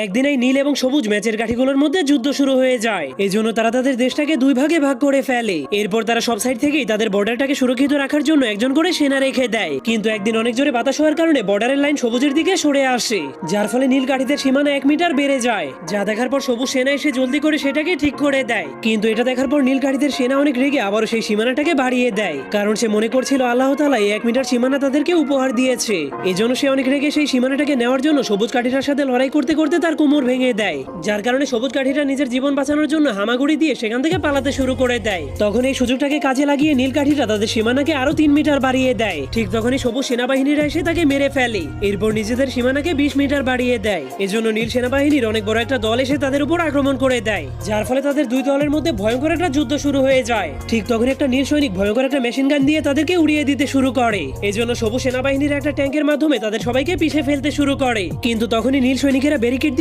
একদিন এই নীল এবং সবুজ ম্যাচের কাঠিগুলোর মধ্যে যুদ্ধ শুরু হয়ে যায়। এই জন্য তারা তাদের দেশটাকে দুই ভাগে ভাগ করে ফেলে। এরপর তারা সব সাইড থেকেই তাদের বর্ডারটাকে সুরক্ষিত রাখার জন্য একজন করে সেনা রেখে দেয়। কিন্তু একদিন অনেক জোরে বাতাস হওয়ার কারণে বর্ডারের লাইন সবুজের দিকে সরে আসে, যার ফলে নীল কাঠিদের সীমানা 1 মিটার বেড়ে যায়। যা দেখার পর সবুজ সেনা এসে জলদি করে সেটাকে ঠিক করে দেয়। কিন্তু এটা দেখার পর নীল কাঠিদের সেনা অনেক রেগে আবারও সেই সীমানাটাকে বাড়িয়ে দেয়, কারণ সে মনে করছিল আল্লাহ তাআলা এই 1 মিটার সীমানা তাদেরকে উপহার দিয়েছে। এজন্য সে অনেক রেগে সেই সীমানাটাকে নেওয়ার জন্য সবুজ কাঠিটার সাথে লড়াই করতে করতে তার কোমর ভেঙে দেয়, যার কারণে সবুজ কাঠিটা নিজের জীবন বাঁচানোর জন্য হামাগুড়ি দিয়ে সেখান থেকে পালাতে শুরু করে দেয়। তখন এই সুযোগটাকে কাজে লাগিয়ে নীল কাঠিটা তাদের সীমানাকে আরো 3 মিটার বাড়িয়ে দেয়। ঠিক তখনই সবুজ সেনাবাহিনীরা এসে তাকে মেরে ফেলে। এরপর নিজেদের সীমানাকে 20 মিটার বাড়িয়ে দেয়। এজন্য নীল সেনাবাহিনীর অনেক বড় একটা দল এসে তাদের উপর আক্রমণ করে দেয়, যার ফলে তাদের দুই দলের মধ্যে ভয়ঙ্কর একটা যুদ্ধ শুরু হয়ে যায়। ঠিক তখন একটা নীল সৈনিক ভয়ঙ্কর একটা মেশিন গান দিয়ে তাদেরকে উড়িয়ে দিতে শুরু করে। এজন্য সবুজ সেনাবাহিনীর একটা ট্যাঙ্কের মাধ্যমে তাদের সবাইকে পিষে ফেলতে শুরু করে। কিন্তু তখনই নীল সৈনিকেরা ব্যারিকেড